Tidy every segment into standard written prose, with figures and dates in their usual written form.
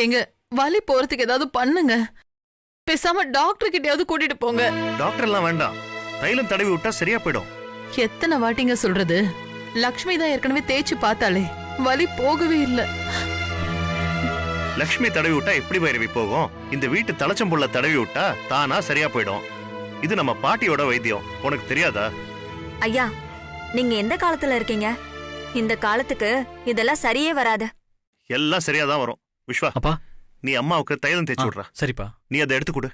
எங்க வலி போறதுக்கு ஏதாவது பண்ணுங்க. பேசாம டாக்டர் கிட்டயாவது கூட்டிட்டு போங்க. டாக்டர் எல்லாம் வேண்டாம், தைலம் தடவி விட்டா சரியா போயிடும். எத்தனை வாட்டிங்க சொல்றது? லக்ஷ்மி தான் ஏற்கனவே தேய்ச்சி பார்த்தாலே வலி போகவே இல்ல. லக்ஷ்மி தடவி விட்டா எப்படி பைரவி போகும்? இந்த வீட்டு தலைச்சம்புள்ள தடவி விட்டா தானா சரியா போயிடும். இது நம்ம பாட்டியோட வைத்தியம், உனக்கு தெரியாதா? ஐயா, நீங்க எந்த காலத்துல இருக்கீங்க? இந்த காலத்துக்கு இதெல்லாம் சரியே வராது. எல்லாம் சரியாதான் வரும். விஸ்வா, அப்பா, நீ அம்மாவுக்கு தைலம் தேய்ச்சி விடுறா. சரிப்பா. நீ அதை எடுத்து கொடு.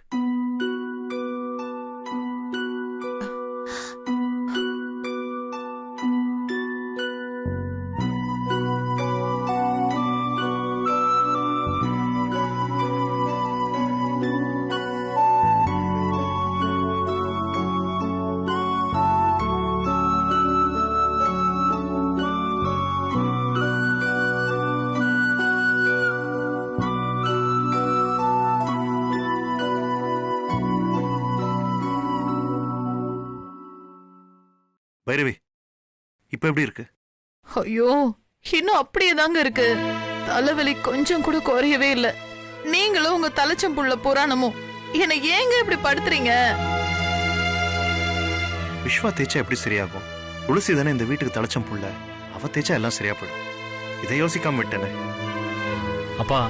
பைரவி, இப்ப எப்படி இருக்கு? ஐயோ, இன்னும் அப்படியே தாங்க இருக்கு. தலைவலி கொஞ்சம் கூட குறையவே இல்ல. நீங்களும் உங்க தலைச்சம்புள்ள புராணமும் என்னை ஏங்க இப்படி படுத்துறீங்க? விஸ்வா தேய்ச்சா எப்படி சரியாகும்? துளசி தானே இந்த வீட்டுக்கு தலைச்சம்புள்ள, அவ தேய்ச்சா எல்லாம் சரியா போயிடும். இதை யோசிக்காம விட்டேனே. அப்பா,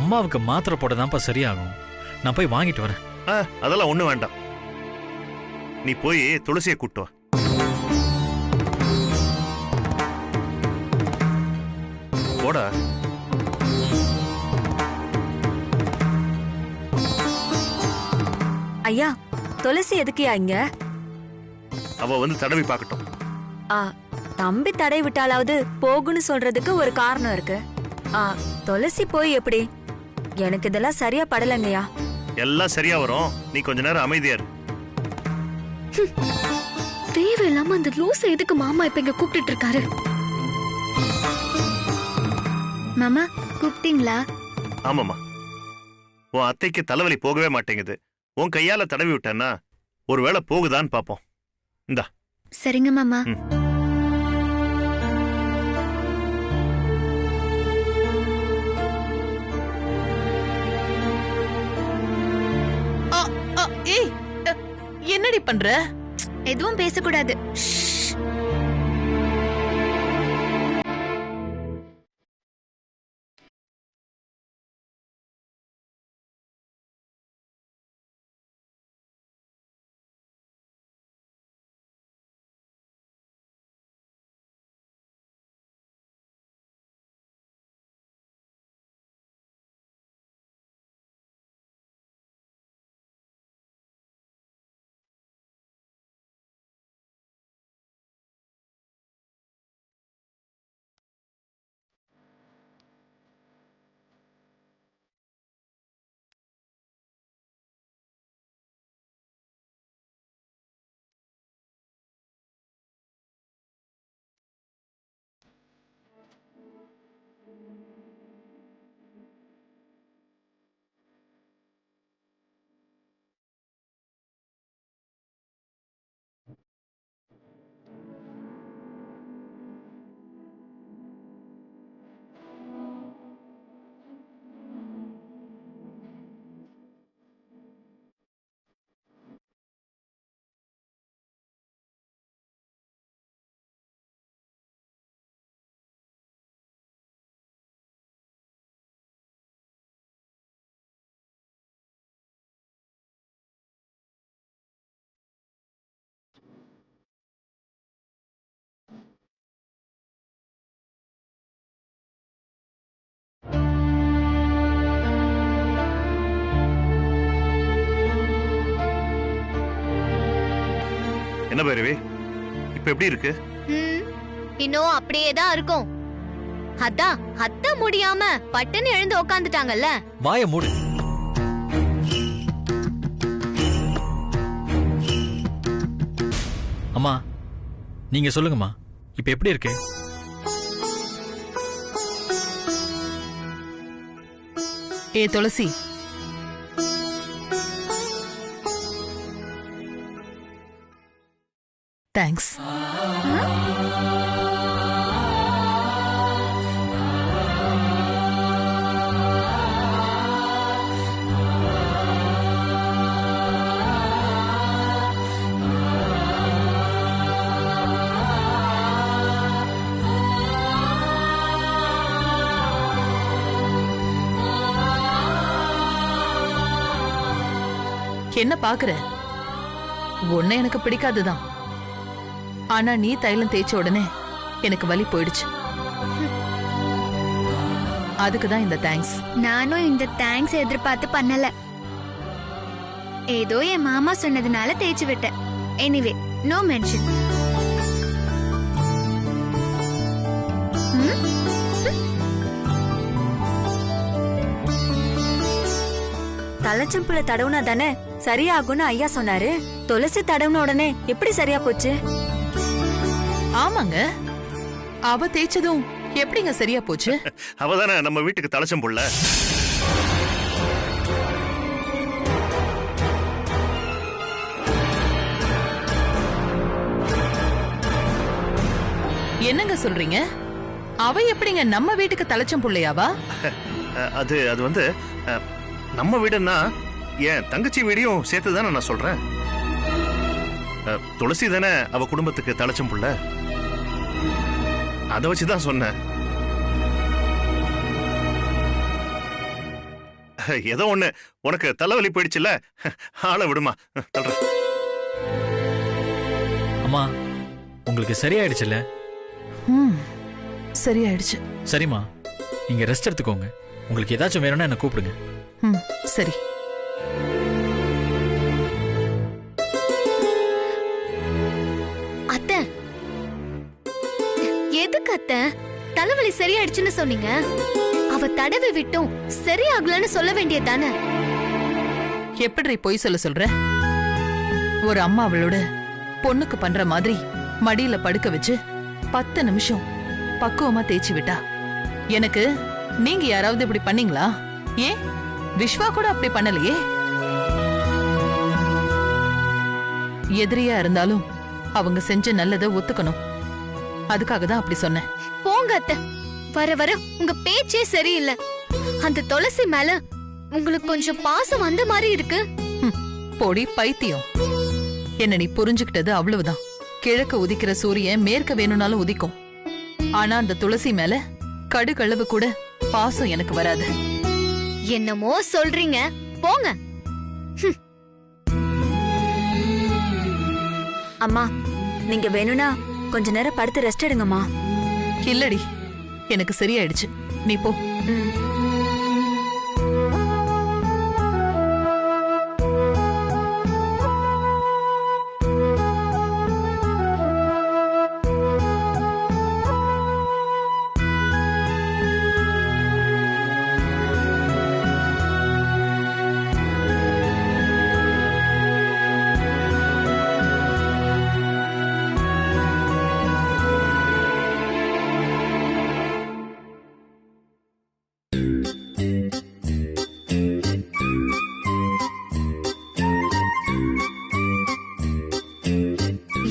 அம்மாவுக்கு மாத்திரை போட்டதான்ப்பா சரியாகும். நான் போய் வாங்கிட்டு வரேன். அதெல்லாம் ஒண்ணு வேண்டாம். நீ போய் துளசியை கூட்டு வா. போடா. ஐயா, துளசி எதுக்குயா இங்க? அவ வந்து தடவி பார்க்கட்டும். தம்பி தடை விட்டாலாவது போகுன்னு சொல்றதுக்கு ஒரு காரணம் இருக்கு. துளசி போய் எப்படி? எனக்கு இதெல்லாம் சரியா படலங்கய்யா. எல்லாம் சரியா வரும், நீ கொஞ்ச நேரம் அமைதியா இரு. தேவையில்லாம அந்த லூசை எதுக்கு மாமா இப்ப இங்க கூப்பிட்டு இருக்காரு? மாமா கூப்பிட்டீங்களா? ஆமாமா, உன் அத்தைக்கு தலைவலி போகவே மாட்டேங்குது. உன் கையால தடவி விட்டேன்னா ஒருவேளை போகுதான்னு பாப்போம். இந்தா. சரிங்க மாமா. என்னடி பண்ற? எதுவும் பேசக்கூடாது. என்ன பைரவி, இப்ப எப்படி இருக்கு? இன்னும் அப்படியேதான் இருக்கும். அதான் அத்தை முடியாம பட்டுன்னு எழுந்து உக்காந்துட்டாங்கல்ல. வாய மூடு. அம்மா, நீங்க சொல்லுங்கம்மா, இப்ப எப்படி இருக்கு? ஏ துளசி, தேங்க்ஸ். என்ன பாக்குற? ஒண்ணு எனக்கு பிடிக்காதுதான். ஆனா நீ தைலம் தேய்ச்ச உடனே எனக்கு வலி போயிடுச்சு. அதுக்குதான் இந்த தேங்க்ஸ். நானும் இந்த தேங்க்ஸ் எதிர்பார்த்து பண்ணல. ஏதோ என் மாமா சொன்னதுனால தேய்ச்சி விட்டேன். Anyway no mention. தலைச்சம்புல தடவுனா தானே சரியாகும்னு ஐயா சொன்னாரு. துளசி தடவுன உடனே எப்படி சரியா போச்சு? ஆமாங்க, அவ தேய்ச்சதும் எப்படிங்க சரியா போச்சு? அவதானே நம்ம வீட்டுக்கு தலைச்சம் புள்ள. என்னங்க சொல்றீங்க? அவ எப்படிங்க நம்ம வீட்டுக்கு தலைச்சம் புள்ளையாவா? அது அது வந்து நம்ம வீடுன்னா என் தங்கச்சி வீடையும் சேர்த்து தானே நான் சொல்றேன். துளசி தானே அவ குடும்பத்துக்கு தலைச்சம் புள்ள. அதை வச்சுதான் சொன்னேன். ஏதோ ஒண்ணு, உனக்கு தலைவலி போயிடுச்சுல, ஆளை விடுமா. அம்மா உங்களுக்கு சரியாயிடுச்சுல்ல? சரியாயிடுச்சு. சரிம்மா, நீங்க ரெஸ்ட் எடுத்துக்கோங்க. உங்களுக்கு ஏதாச்சும் வேணும்னா என்ன கூப்பிடுங்க. சரி. அத்தை, எதுக்கு அத்தை தலைவலி சரியாயிடுச்சுன்னு சொன்னீங்க? அவ தடவை விட்டும் சரியாகலன்னு சொல்ல வேண்டியதானே? எப்படி பொய் சொல்ற? ஒரு அம்மா அவளோட பொண்ணுக்கு பண்ற மாதிரி மடியில படுக்க வச்சு 10 நிமிஷம் பக்குவமா தேய்ச்சி விட்டா. எனக்கு நீங்க யாராவது இப்படி பண்ணீங்களா? ஏன் விஸ்வா கூட அப்படி பண்ணலையே. எதிரியா இருந்தாலும் அவங்க செஞ்ச நல்லதை ஒத்துக்கணும். அதுக்காக தான் அப்படி சொன்னேன். போங்க அத்தை, வர வர உங்க பேச்சே சரியில்லை. அந்த துளசி மேல உங்களுக்கு கொஞ்சம் பாசம் வந்த மாதிரி இருக்கு. போடி பைத்தியம். என்ன நீ புரிஞ்சுக்கிட்டது அவ்வளவுதான். கிழக்கு உதிக்கிற சூரியன் மேற்க வேணும்னாலும் உதிக்கும். ஆனா அந்த துளசி மேல கடுகளவு கூட பாசம் எனக்கு வராது. என்னமோ சொல்றீங்க, போங்க. அம்மா, நீங்க வேணும்னா கொஞ்ச நேரம் படுத்து ரெஸ்ட் எடுங்கம்மா. இல்லடி, எனக்கு சரியாயிடுச்சு. நீ போ.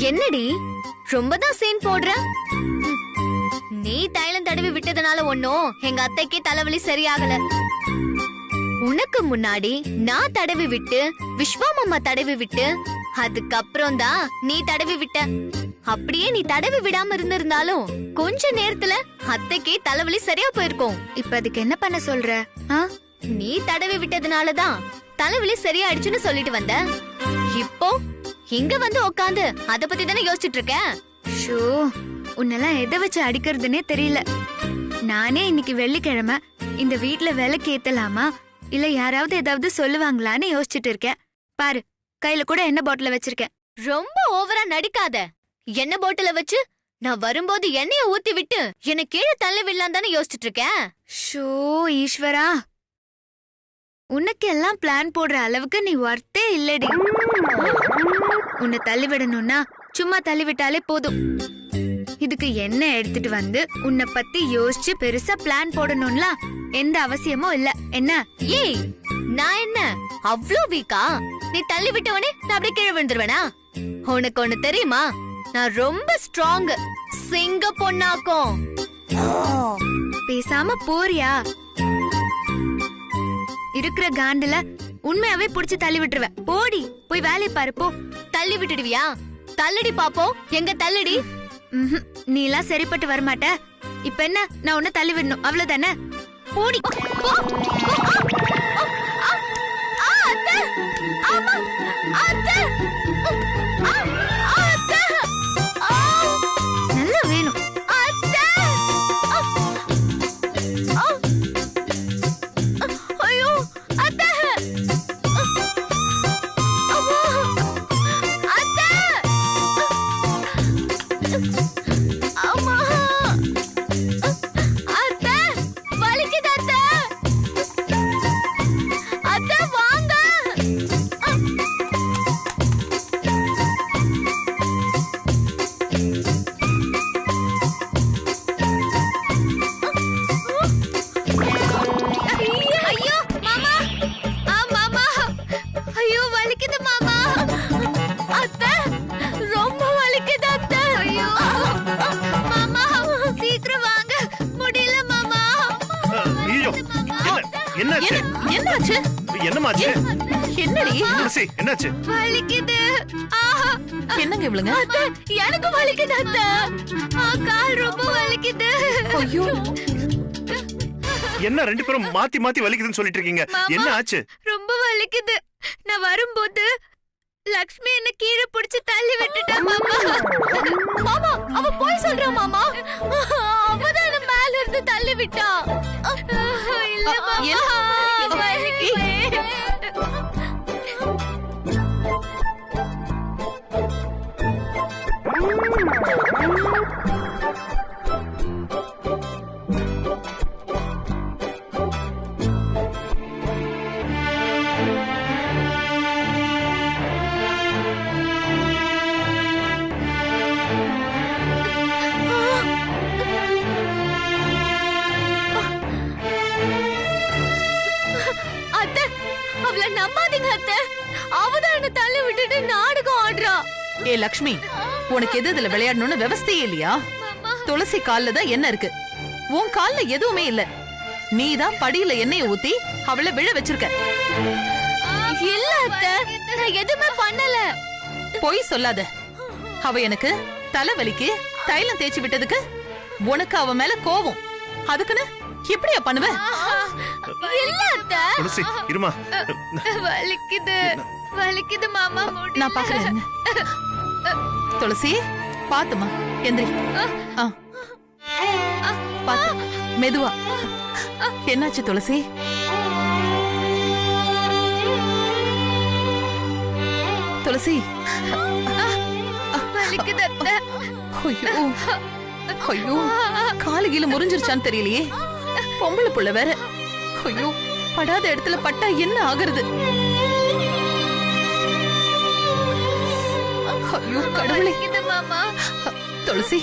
என்னடி ரொம்பதான் சீன் போடுற? நீ தைலம் தடவி விட்டதுனால ஒன்னும் எங்க அத்தைக்கு தலைவலி சரியாகல. உனக்கு முன்னாடி நான் தடவி விட்டு, விஸ்வா மாமா தடவி விட்டு, அதுக்கப்புறம் தான் நீ தடவி விட்ட. அப்படியே நீ தடவி விடாம இருந்திருந்தாலும் கொஞ்ச நேரத்துல அத்தைக்கு தலைவலி சரியா போயிருக்கும். இப்ப அதுக்கு என்ன பண்ண சொல்ற? நீ தடவி விட்டதுனாலதான் தலைவலி சரியாயிடுச்சுன்னு சொல்லிட்டு வந்த. இப்போ இங்க வந்து உட்காந்து அத பத்தி தானே யோசிச்சுட்டு இருக்க. ஷோ, உன்னெல்லாம் எதை வச்சு அடிக்கிறதுனே தெரியல. நானே இன்னைக்கு வெள்ளிக்கிழமை இந்த வீட்ல விளக்கு ஏத்தலாமா இல்ல யாராவது ஏதாவது சொல்லுவாங்களான்னு யோசிச்சுட்டு இருக்கேன். பாரு, கையில கூட எண்ணெய் பாட்டில வச்சிருக்கேன். ரொம்ப ஓவரா நடிக்காத. எண்ணெய் பாட்டில வச்சு நான் வரும்போது எண்ணெய ஊத்தி விட்டு என்ன கீழே தள்ளி விடலாம் தானே யோசிச்சுட்டு இருக்கேன். ஷோ ஈஸ்வரா, உனக்கு எல்லாம் பிளான் போடுற அளவுக்கு நீ வர்த்தே இல்லடி. உன்னை தள்ளி விடணும்னா சும்மா தள்ளி விட்டாலே போதும். இதுக்கு என்ன எடுத்துட்டு வந்து உன்னை பத்தி யோசிச்சு பெருசா பிளான் போடணும்ல எந்த அவசியமும் இல்ல. என்ன? ஏய், நான் என்ன அவ்ளோ வீக்கா? நீ தள்ளி விட்டவனே நான் அப்படியே கீழே விழுந்துருவேனா? உனக்கு ஒண்ணு தெரியுமா? நான் ரொம்ப ஸ்ட்ராங், சிங்க பொண்ணாக்கும். பேசாம போறியா? இருக்கிற காண்டுல உண்மையாவே புடிச்சு தள்ளி விட்டுருவேன். போடி, போய் வேலையை பாரு போ. தள்ளி விட்டுடுவியா? தள்ளடி பாப்போம். எங்க தள்ளடி? நீ எல்லாம் சரிப்பட்டு வரமாட்ட. இப்ப என்ன, நான் உன்ன தள்ளி விடணும் அவ்வளவுதானே? போடி போ. அத்தை அத்தை நல்லா வேணும். அத்தை ஐயோ அத்தை அம்மா அத்தை அம்மா அத்தை வலிக்குது அத்தை அத்தை வாங்க ஐயோ மாமா மாமா ஐயோ வலிக்குது மாமா அத்தை ரொம்ப வலிக்குது அத்தை ஐயோ மாமா சீக்கிரம் வாங்க முடியல மாமா ஐயோ என்னாச்சு என்னாச்சு என்னமாச்சு என்னடி துளசி என்னாச்சு வலிக்குது என்னங்க இவளுங்க அத்தை எனக்கு வலிக்குது அத்தை கால் ரொம்ப வலிக்குது ஐயோ என்ன ரெண்டு பேரும் மாத்தி மாத்தி வலிக்குதுன்னு சொல்லிட்டு இருக்கீங்க மாமா. என்ன ஆச்சு ரொம்ப வலிக்குது நான் வரும்போது லக்ஷ்மி என்ன கீழே பிடிச்சு தள்ளி விட்டுட்டா மாமா மாமா அவ போய் சொல்றா மாமா அவதான் என்ன மேல இருந்து தள்ளி விட்டா இல்ல மாமா வலிக்குது. அத்தை அவள நம்பாதீங்க அத்தை அவதான் என்ன தள்ளி விட்டுட்டு நாடகம் ஆடுறா ஏ லக்ஷ்மி உனக்கு எது இதுல விளையாடணும்னு விவஸ்தையே இல்லையா துளசி கால்ல தான் என்ன இருக்கு உன் கால்ல எதுவுமே இல்ல நீதான் படியில எண்ணெயை ஊத்தி அவளை விழ வச்சிருக்க இல்ல அத்தை நான் எதுவுமே பண்ணல பொய் சொல்லாத அவ எனக்கு தலைவலிக்கு தைலம் தேய்ச்சி விட்டதுக்கு உனக்கு அவ மேல கோவம் அதுக்குன்னு எப்படியா பண்ணுவ இல்ல அத்தை துளசி இருமா வலிக்குது வலிக்குது மாமா முடியல. நான் பாக்குறேன் இருங்க. துளசி பாத்துமா எந்திரி ஆ. பாத்து மெதுவா என்னாச்சு துளசி துளசி வலிக்குது அத்தை ஐயோ ஐயோ காலு கீழ முறிஞ்சிருச்சான்னு தெரியலையே பொம்பளை புள்ள வேற ஐயோ படாத இடத்துல பட்டா என்ன ஆகுறது ஐயோ கடவுளே வலிக்குது மாமா துளசி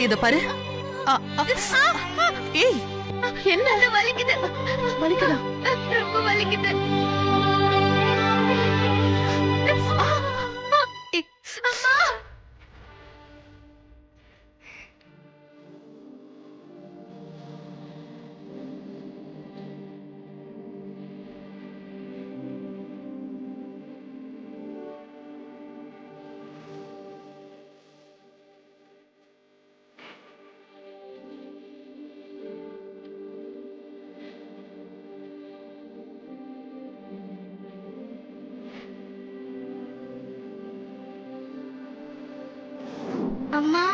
இத பாரு ஏய் என்ன வலிக்குது வலிக்குதா ரொம்ப வலிக்குது அம்மா அம்மா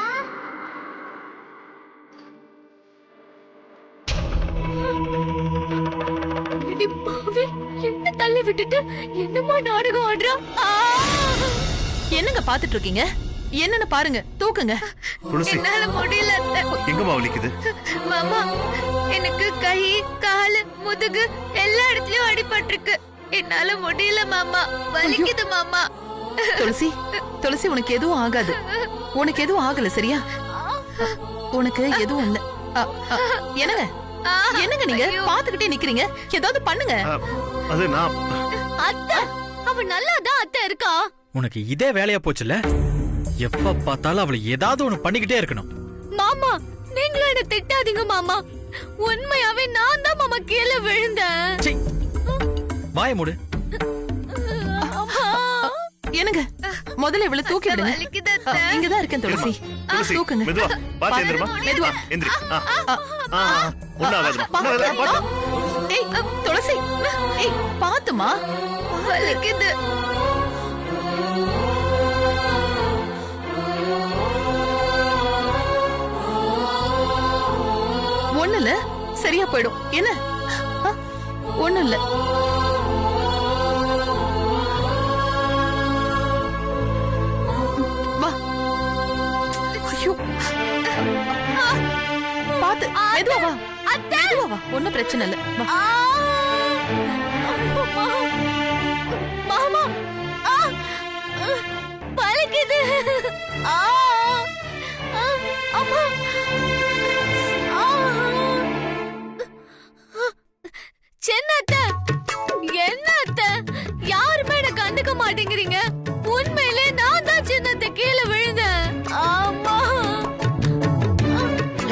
என்ன தள்ளி விட்டுட்டு என்னமா நாடகம் ஆடுறா என்னங்க பாத்துட்டு இருக்கீங்க என்னன்னு பாருங்க தூக்குங்க துளசி என்னால முடியல அத்தை. எங்கம்மா வலிக்குது மாமா எனக்கு கை காலு முதுகு எல்லா இடத்துலயும் அடிபட்டிருக்கு என்னால முடியல மாமா வலிக்குது மாமா துளசி துளசி உனக்கு எதுவும் ஆகாது உனக்கு எதுவும் ஆகல சரியா உனக்கு எதுவும் இல்ல என்னங்க என்னங்க நீங்க பாத்துக்கிட்டே நிக்கிறீங்க ஏதாவது பண்ணுங்க அது நான் அத்தை அவ நல்லாதான் அத்தை இருக்கா உனக்கு இதே வேலையா போச்சுல எப்ப பார்த்தாலும் அவளை ஏதாவது ஒண்ணு பண்ணிக்கிட்டே இருக்கணும். மாமா நீங்களும் என்ன திட்டாதீங்க மாமா உண்மையாவே நான் தான் மாமா கீழே விழுந்தேன் சீ, வாய மூடு. என்னங்க முதல்ல இவ்வளவு தூக்கி விடுங்க வலிக்குது அத்தை. இங்கதான் இருக்கேன் துளசி துளசி தூக்குங்க மெதுவா பாத்து எந்திரமா மெதுவா எந்திரி ஒண்ணாகாதுமா ஒண்ணாகாதுமா பாத்து ஏய் துளசி ஏய் பாத்துமா, வலிக்குது. ஒண்ணு இல்ல, சரியா போயிடும். என்ன ஒண்ணு இல்ல. வா. ஐயோ பாத்து, மெதுவா வா. மெதுவா வா, ஒண்ணும் பிரச்சனை இல்ல. வா. மாமா, வலிக்குது. அம்மா, சின்னத்த, என்னத்த, யாருமே எனக்கு கண்டுக்க மாட்டேங்கிறீங்க. உண்மையிலே நான் தான் சின்னத்த கீழே விழுந்தேன். அம்மா.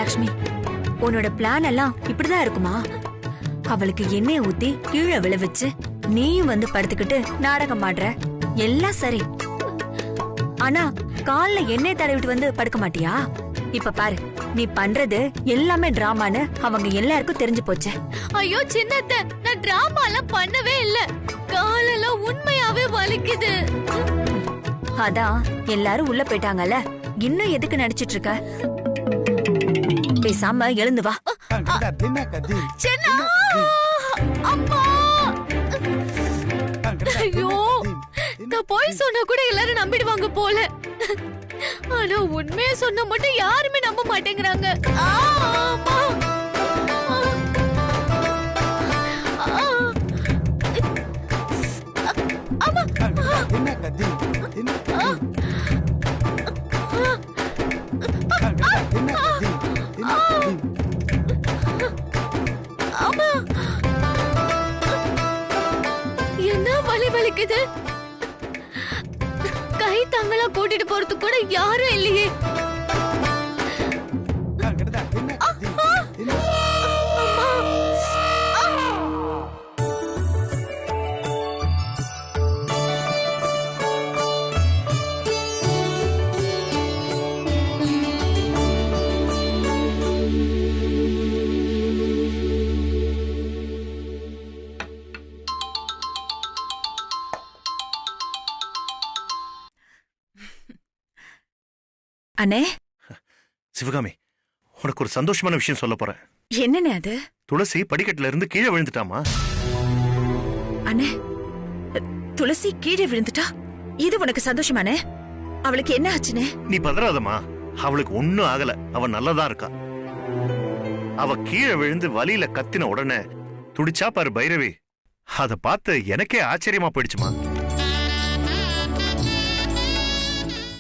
லக்ஷ்மி, உன்னோட பிளான் எல்லாம் இப்படிதான் இருக்குமா? அவளுக்கு எண்ணெய் ஊத்தி கீழே விழ வச்சு நீயும் வந்து படுத்துக்கிட்டு நாடகம் ஆடுற, எல்லாம் சரி. ஆனா கால்ல எண்ணெய் தடவிட்டு வந்து படுக்க மாட்டியா? இப்ப பாரு, நீ பண்றது எல்லாமே டிராமான்னு அவங்க எல்லாருக்கும் தெரிஞ்சு போச்சு. ஐயோ சின்னத்த, நான் டிராமா எல்லாம் பண்ணவே இல்ல. காலெல்லாம் உண்மையாவே வலிக்குது. அதான் எல்லாரும் உள்ள போயிட்டாங்கல்ல, இன்னும் எதுக்கு நடிச்சிட்டு இருக்க? பேசாம எழுந்து வா. சின்னா, அம்மா. ஐயோ, நான் போய் சொன்னா கூட எல்லாரும் நம்பிடுவாங்க போல. ஆனா உண்மையை சொன்ன மட்டும் யாருமே நம்ப மாட்டேங்கிறாங்க. அம்மா. என்ன வலி வலிக்குது? கை தங்களா கூட்டிட்டு போறதுக்கு கூட யாரும் இல்லையே. அண்ணே, சிவகாமி, உனக்கு ஒரு சந்தோஷமான விஷயம் சொல்ல போறேன். என்னண்ணே அது? துளசி படிக்கட்டுல இருந்து கீழே விழுந்துட்டாமா. அண்ணே, துளசி கீழே விழுந்துட்டா? இது உனக்கு சந்தோஷமானே? அவளுக்கு என்ன ஆச்சுனே? நீ பதறாதம்மா, அவளுக்கு ஒண்ணும் ஆகல. அவ நல்லதா இருக்கா. அவ கீழே விழுந்து வலியில கத்தின உடனே துடிச்சா பாரு பைரவி. அத பார்த்து எனக்கே ஆச்சரியமா போயிடுச்சுமா.